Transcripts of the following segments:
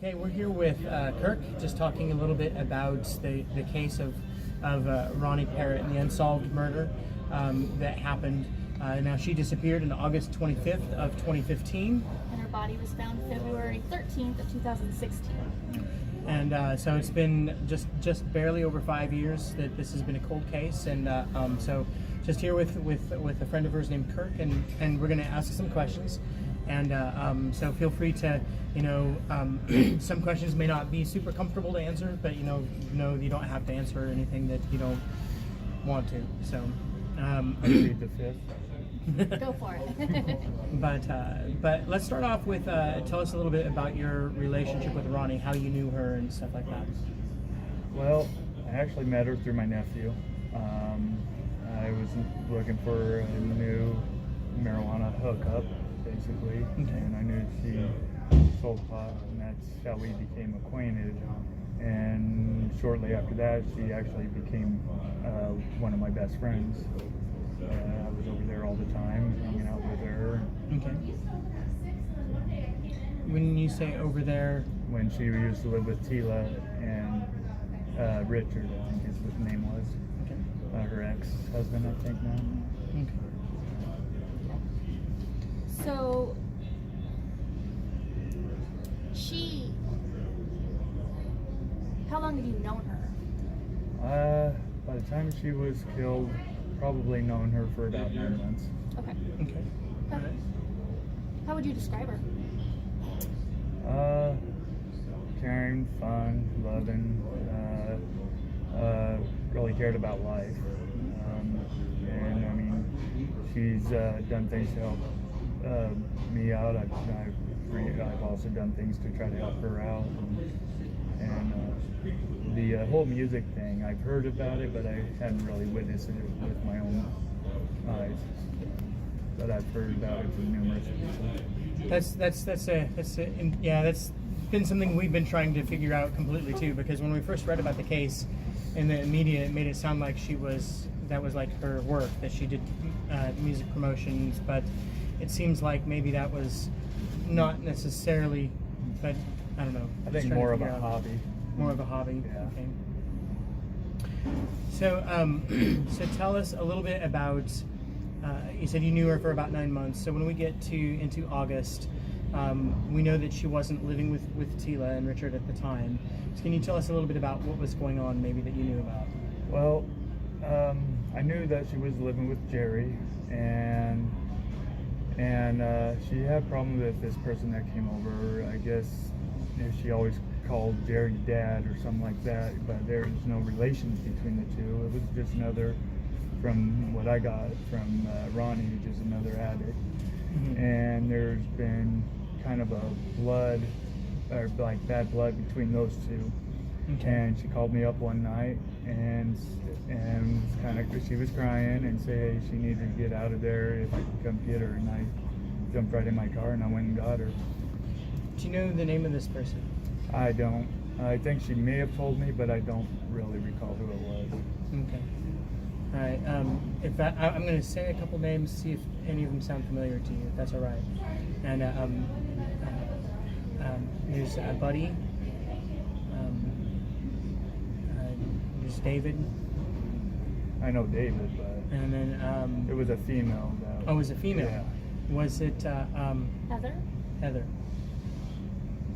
Okay, we're here with Kirk, just talking a little bit about the case of Ronie Parrott and the unsolved murder that happened. Now, she disappeared on August 25th of 2015. And her body was found February 13th of 2016. And so it's been just barely over 5 years that this has been a cold case. And so just here with a friend of hers named Kirk, and we're going to ask some questions. And so feel free to, some questions may not be super comfortable to answer, but you don't have to answer anything that you don't want to. So I plead the fifth. Go for it. But let's start off with tell us a little bit about your relationship with Ronie, how you knew her and stuff like that. Well, I actually met her through my nephew. I was looking for a new marijuana hookup, basically, and I knew she sold pot, and that's how we became acquainted. And shortly after that, she actually became one of my best friends. I was over there all the time, hanging out with her. Okay. When you say over there, when she used to live with Tila and Richard, I think his name was. okay. Her ex-husband, I think now. Okay. So, how long have you known her? By the time she was killed, probably known her for about 9 months. Okay. Okay. All right. How would you describe her? Caring, fun, loving, really cared about life. And I mean, she's done things to help me out. I've also done things to try to help her out. And the whole music thing, I've heard about it, but I hadn't really witnessed it with my own eyes. But I've heard about it from numerous people. That's been something we've been trying to figure out completely too, because when we first read about the case in the media, it made it sound like that was like her work, that she did music promotions, but it seems like maybe that was not necessarily, but I don't know. I think more of a hobby. More of a hobby. Yeah. Okay. So, so tell us a little bit about. You said you knew her for about 9 months. So when we get into August, we know that she wasn't living with Tila and Richard at the time. So can you tell us a little bit about what was going on, maybe that you knew about? Well, I knew that she was living with Jerry, and she had problems with this person that came over. I guess she always called Jerry Dad or something like that, but there's no relations between the two. It was just another, from what I got from Ronie, just another addict. Mm-hmm. And there's been kind of a blood, or like bad blood between those two. Okay. And she called me up one night and kind of, she was crying and said, hey, she needed to get out of there, if I could come get her. And I jumped right in my car and I went and got her. Do you know the name of this person? I don't. I think she may have told me, but I don't really recall who it was. Okay. All right. I'm going to say a couple names, see if any of them sound familiar to you, if that's all right. And there's Buddy. There's David. I know David, but And then it was a female. oh, it was a female. Yeah. Was it Heather? Heather?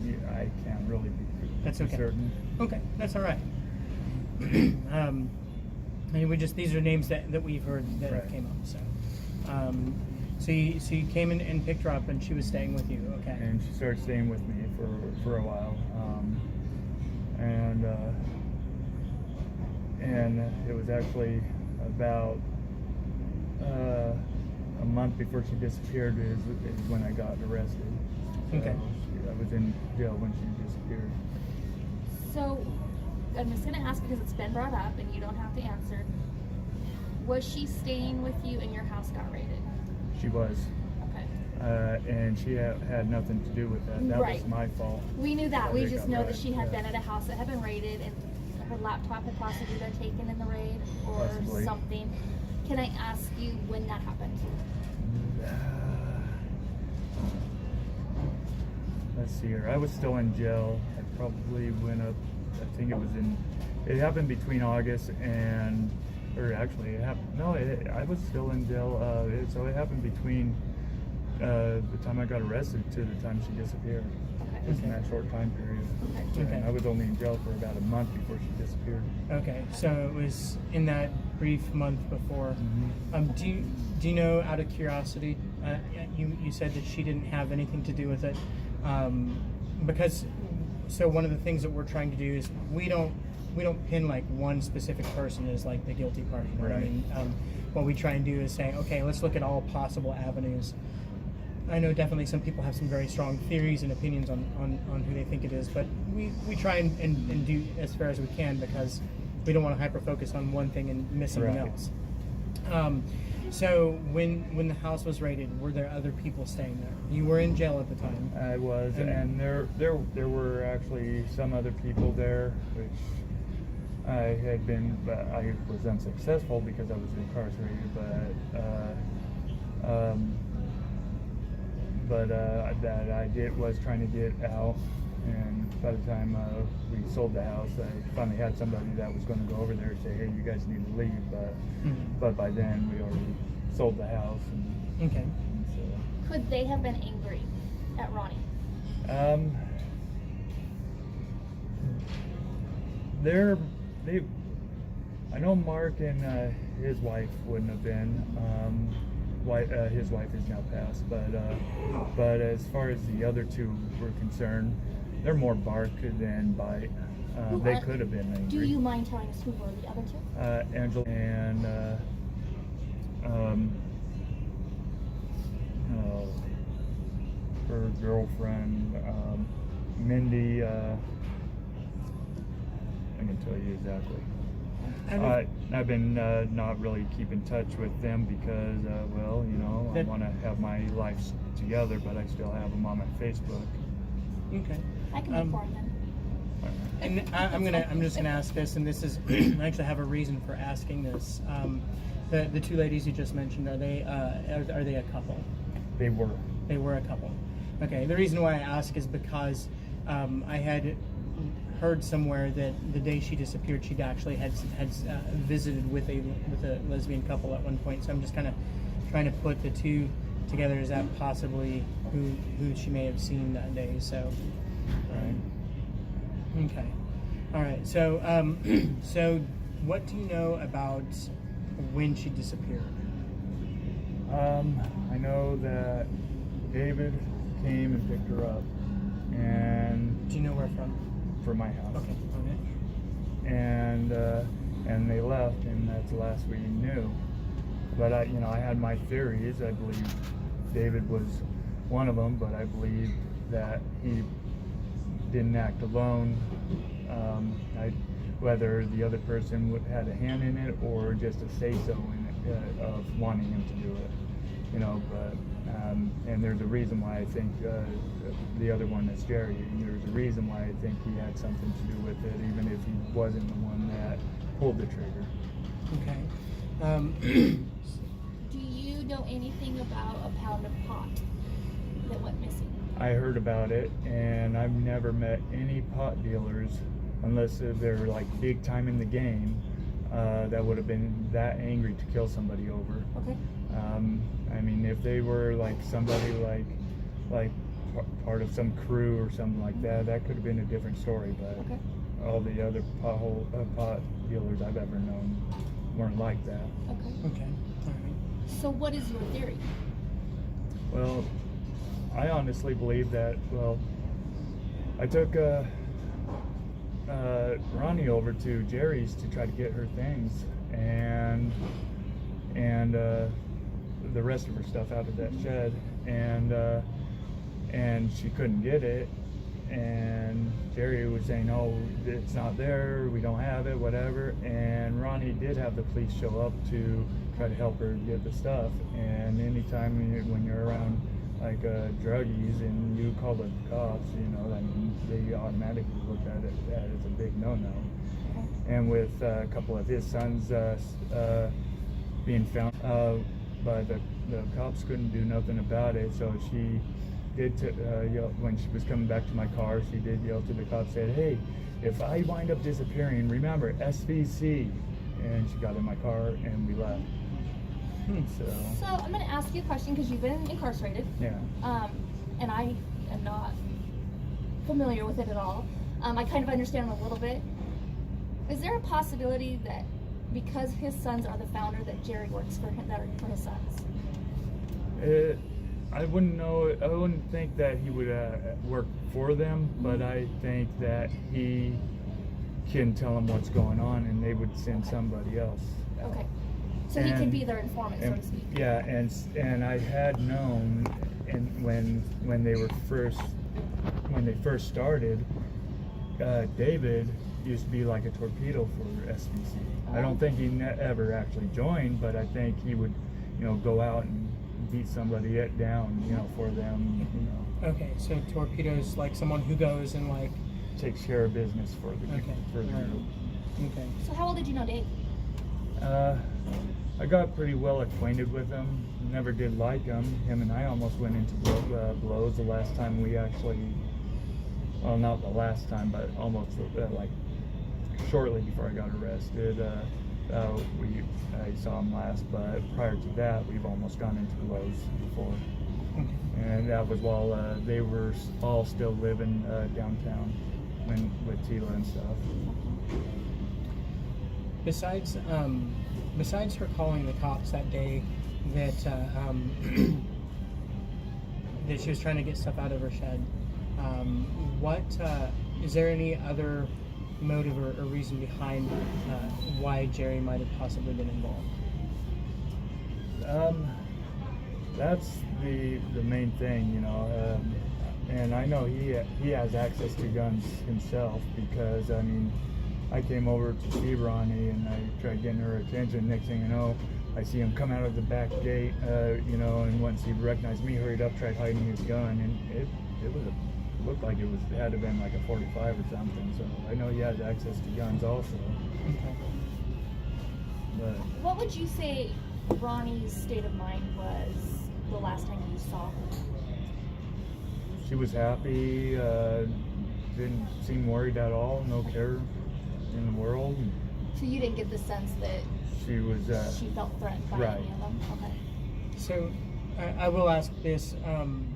Yeah, I can't really be That's okay. certain. Okay, that's all right. And these are names that we've heard that Right. came up. So you came in and picked her up, and she was staying with you. Okay. And she started staying with me for a while, and it was actually about a month before she disappeared is when I got arrested. So Okay. I was in jail when she disappeared. So, I'm just going to ask because it's been brought up and you don't have to answer. Was she staying with you and your house got raided? She was. Okay. And she had nothing to do with that. That Right. was my fault. We knew that. We They just got know that raided, she had yeah. been at a house that had been raided and her laptop had possibly been taken in the raid or Possibly. something. Can I ask you when that happened? let's see here. I was still in jail. I probably went up. I think it happened between August and, or actually, I was still in jail. So it happened between the time I got arrested to the time she disappeared. Just in that short time period. Okay. And I was only in jail for about a month before she disappeared. Okay, so it was in that brief month before. Do you know, out of curiosity, you said that she didn't have anything to do with it, because so one of the things that we're trying to do is we don't pin like one specific person as like the guilty party. You know what I mean? What we try and do is say, okay, let's look at all possible avenues. I know definitely some people have some very strong theories and opinions on who they think it is, but we try and do as far as we can because we don't want to hyper focus on one thing and miss something else. So when the house was raided, were there other people staying there? You were in jail at the time. I was, and there were actually some other people there, which I had been, but I was unsuccessful because I was incarcerated. But that I was trying to get out, and by the time we sold the house, I finally had somebody that was going to go over there and say, hey, you guys need to leave, but by then we already sold the house. Okay. And so, Could they have been angry at Ronie? I know Mark and his wife wouldn't have been. His wife is now passed, but as far as the other two were concerned, they're more bark than bite. They could have been angry. Do you mind telling us who were the other two? Angela and her girlfriend, Mindy. I can tell you exactly. I've been not really keeping touch with them because, I want to have my life together, but I still have them on my Facebook. Okay. I can inform them. And I'm just gonna ask this, and this is I actually have a reason for asking this. The two ladies you just mentioned, are they a couple? They were. They were a couple. Okay. The reason why I ask is because I had heard somewhere that the day she disappeared, she'd actually had visited with a lesbian couple at one point. So I'm just kind of trying to put the two together. Is that possibly who she may have seen that day? So, okay, all right. So, so what do you know about when she disappeared? I know that David came and picked her up, and Do you know where from? from my house. Okay. And they left, and that's the last we knew. But I had my theories. I believe David was one of them, but I believe that he didn't act alone. Whether the other person had a hand in it or just a say-so in it, of wanting him to do it, But and there's a reason why I think the other one is Jerry. And there's a reason why I think he had something to do with it, even if he wasn't the one that pulled the trigger. Okay. Do you know anything about a pound of pot that went missing? I heard about it, and I've never met any pot dealers, unless they're like big time in the game, that would have been that angry to kill somebody over. Okay. I mean, if they were like somebody like part of some crew or something like that, that could have been a different story. But all the other pot dealers I've ever known weren't like that. Okay. Okay. All right. So what is your theory? Well, I honestly believe that. Well, I took Ronie over to Jerry's to try to get her things and the rest of her stuff out of that shed, and she couldn't get it, and Jerry was saying, oh, it's not there, we don't have it, whatever. And Ronie did have the police show up to try to help her get the stuff. And anytime when you're around like druggies and you call the cops, I mean, they automatically look at it as a big no-no. And with a couple of his sons being found, but the cops couldn't do nothing about it, so yell when she was coming back to my car. She did yell to the cops, said, "Hey, if I wind up disappearing, remember SVC." And she got in my car and we left. So I'm going to ask you a question because you've been incarcerated. Yeah. And I am not familiar with it at all. I kind of understand a little bit. Is there a possibility that because his sons are the founder, that Jerry works for him, for his sons? I wouldn't know. I wouldn't think that he would work for them, but I think that he can tell them what's going on, and they would send somebody else. Okay. So he could be their informant, so to speak. Yeah, and I had known, and when they first started, David used to be like a torpedo for SVC. I don't think he ever actually joined, but I think he would, go out and beat somebody down, for them. Okay, so torpedoes like someone who goes and like takes care of business for the Okay. group. Okay. So how well did you know Dave? I got pretty well acquainted with him. Never did like him. Him and I almost went into blows the last time we actually. Well, not the last time, but almost like shortly before I got arrested. I saw him last, but prior to that, we've almost gone into blows before. Okay. And that was while they were all still living downtown with Tila and stuff. Besides her calling the cops that day that that she was trying to get stuff out of her shed, what is there any other motive or reason behind why Jerry might have possibly been involved? That's the main thing, and I know he has access to guns himself because I came over to see Ronie and I tried getting her attention. Next thing you know, I see him come out of the back gate, and once he recognized me, hurried up, tried hiding his gun, and it looked like it had to have been like a 45 or something. So I know he has access to guns also. Okay. But What would you say Ronnie's state of mind was the last time you saw her? she was happy, didn't seem worried at all, no care in the world. So you didn't get the sense that She was she felt threatened by right. any of them? Okay. So I will ask this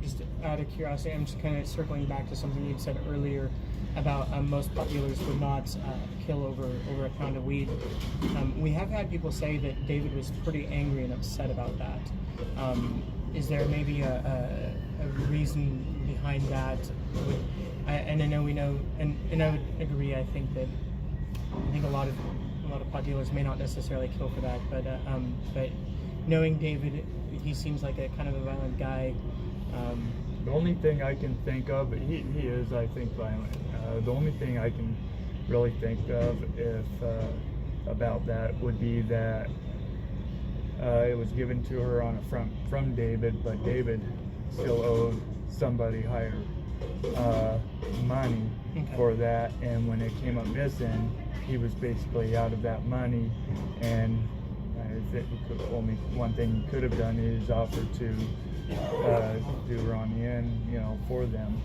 just out of curiosity. I'm just kind of circling back to something you said earlier about most pot dealers would not kill over a pound of weed. We have had people say that David was pretty angry and upset about that. Is there maybe a reason behind that? And I know we know, and I would agree. I think a lot of pot dealers may not necessarily kill for that, but knowing David, he seems like a kind of a violent guy. The only thing I can think of, he is, I think, violent. The only thing I can really think of about that would be that it was given to her on a front from David, but David still owed somebody higher money for that, and when it came up missing, he was basically out of that money, and only one thing he could have done is offer to do Ronie in, for them,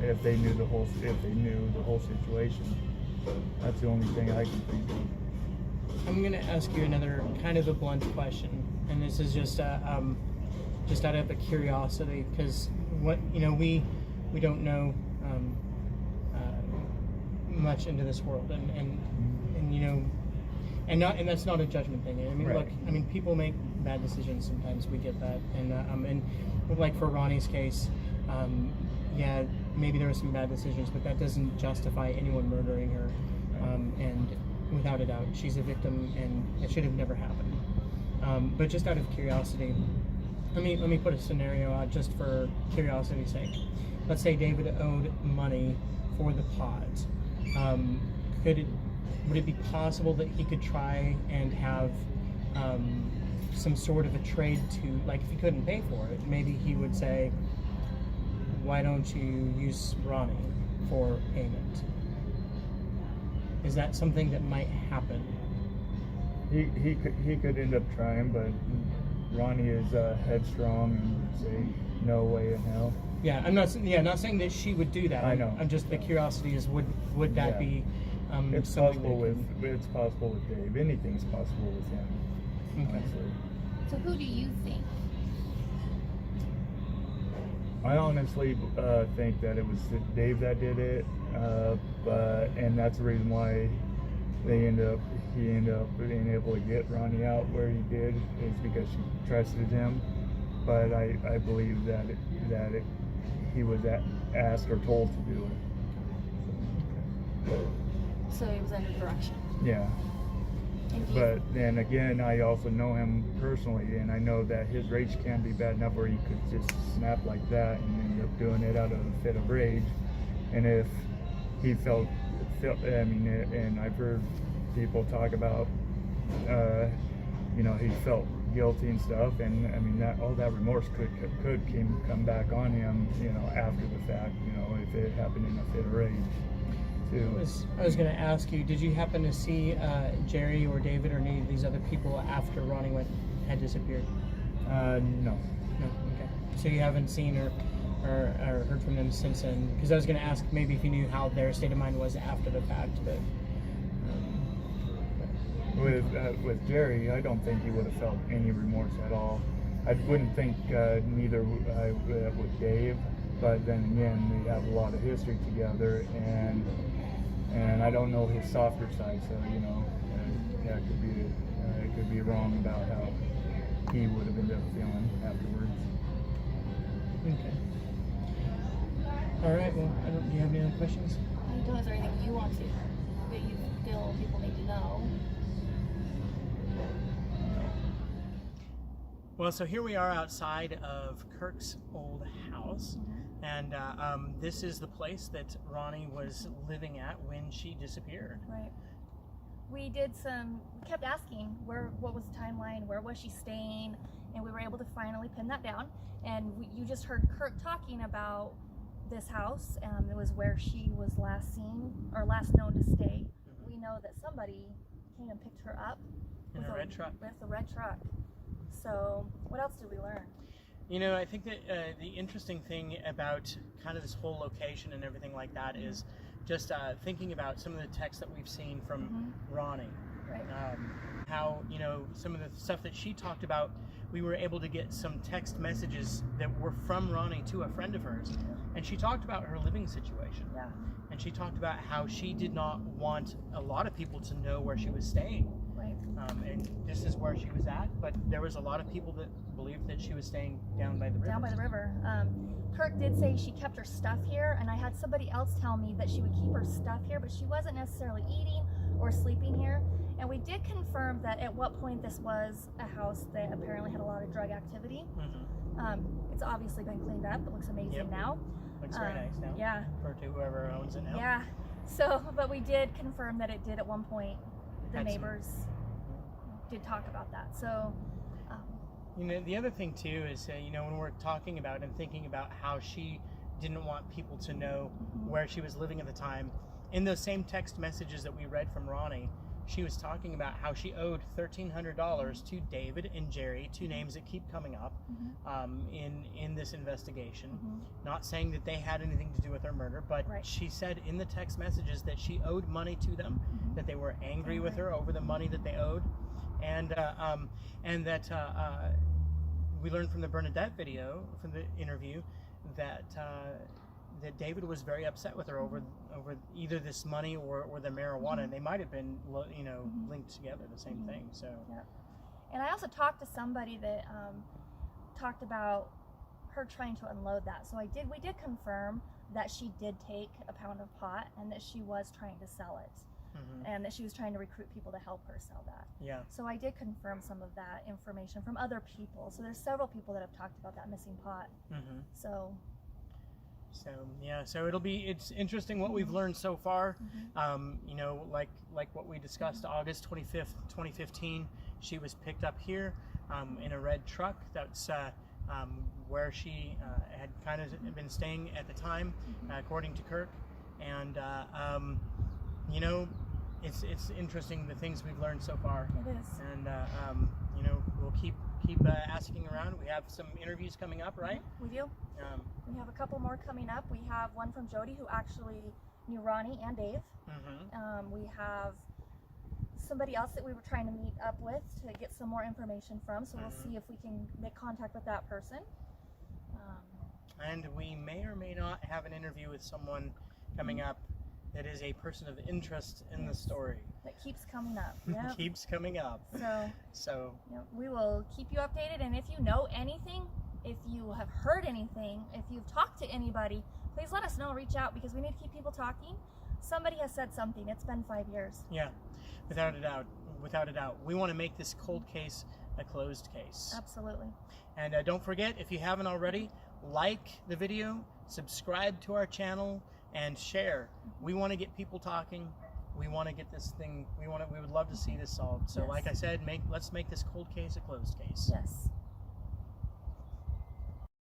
if they knew the whole situation. That's the only thing I can think of. I'm going to ask you another kind of a blunt question, and this is just out of a curiosity, because we don't know much into this world, and that's not a judgment thing. Right. Look, people make bad decisions sometimes. We get that, and like for Ronnie's case, yeah, maybe there were some bad decisions, but that doesn't justify anyone murdering her. And without a doubt, she's a victim, and it should have never happened. But just out of curiosity, let me put a scenario out just for curiosity's sake. Let's say David owed money for the pot. Would it be possible that he could try and have some sort of a trade to, like, if he couldn't pay for it, maybe he would say, why don't you use Ronie for payment? Is that something that might happen? He could end up trying, but Ronie is headstrong and say no way in hell. Yeah, not saying that she would do that. I know. I'm just the curiosity is would that Yeah. be It's something possible that it's possible with Dave. Anything's possible with him. Okay. Honestly. So who do you think? I honestly think that it was Dave that did it, and that's the reason why he ended up being able to get Ronie out where he did, is because she trusted him. But I believe that he was asked or told to do it. So he was under direction. Yeah. And he, But then again, I also know him personally, and I know that his rage can be bad enough where he could just snap like that and end up doing it out of a fit of rage. And if he felt, I mean, and I've heard people talk about, he felt guilty and stuff, and I mean that all that remorse could come back on him, after the fact, if it happened in a fit of rage. I was going to ask you, did you happen to see Jerry or David or any of these other people after Ronie had disappeared? No. No. Okay. So you haven't seen or heard from them since then? Because I was going to ask maybe if you knew how their state of mind was after the fact, but. With Jerry, I don't think he would have felt any remorse at all. I wouldn't think neither with Dave, but then again, they have a lot of history together, and I don't know his softer side, so it could be wrong about how he would have ended up feeling afterwards. Okay. All right. Well, do you have any other questions? I don't. Is there anything you want to that you feel people need to know? Well, so here we are outside of Kirk's old house, and this is the place that Ronie was living at when she disappeared. Right. We kept asking what was the timeline, where was she staying, and we were able to finally pin that down. And you just heard Kirk talking about this house. It was where she was last seen, or last known to stay. We know that somebody came and picked her up In a red truck. With a red truck. So, what else did we learn? I think that the interesting thing about kind of this whole location and everything like that is just thinking about some of the texts that we've seen from Ronie. Right. How, some of the stuff that she talked about, we were able to get some text messages that were from Ronie to a friend of hers. And she talked about her living situation. Yeah. And she talked about how she did not want a lot of people to know where she was staying. Right. And this is where she was at, but there was a lot of people that believed that she was staying down by the river. Down by the river. Kirk did say she kept her stuff here, and I had somebody else tell me that she would keep her stuff here, but she wasn't necessarily eating or sleeping here. And we did confirm that at what point this was a house that apparently had a lot of drug activity. It's obviously been cleaned up. It looks amazing now. Looks very nice now. Yeah. For whoever owns it now. Yeah. So, but we did confirm that it did at one point. The neighbors did talk about that. So, the other thing too is, when we're talking about and thinking about how she didn't want people to know where she was living at the time, in those same text messages that we read from Ronie, she was talking about how she owed $1,300 to David and Jerry, two names that keep coming up in this investigation. Not saying that they had anything to do with her murder, but she said in the text messages that she owed money to them, that they were angry with her over the money that they owed, and that we learned from the Bernadette video, from the interview, that that David was very upset with her over either this money or the marijuana, and they might have been linked together, the same thing. So. Yeah. And I also talked to somebody that talked about her trying to unload that. So we did confirm that she did take a pound of pot and that she was trying to sell it. And that she was trying to recruit people to help her sell that. Yeah. So I did confirm some of that information from other people. So there's several people that have talked about that missing pot. So it's interesting what we've learned so far. Like what we discussed, August 25th, 2015, she was picked up here in a red truck. That's where she had kind of been staying at the time, according to Kirk. And it's interesting the things we've learned so far. It is. And we'll we'll keep asking around. We have some interviews coming up, right? We do. We have a couple more coming up. We have one from Jody, who actually knew Ronie and Dave. We have somebody else that we were trying to meet up with to get some more information from, so we'll see if we can make contact with that person. And we may or may not have an interview with someone coming up that is a person of interest in the story. That keeps coming up. Yep. Keeps coming up. So yep, we will keep you updated, and if you know anything, if you have heard anything, if you've talked to anybody, please let us know. Reach out, because we need to keep people talking. Somebody has said something. It's been 5 years. Yeah, without a doubt. Without a doubt. We want to make this cold case a closed case. Absolutely. And don't forget, if you haven't already, like the video, subscribe to our channel, and share. We want to get people talking. We want to get this thing. We would love to see this solved. So, Yes. like I said, let's make this cold case a closed case. Yes.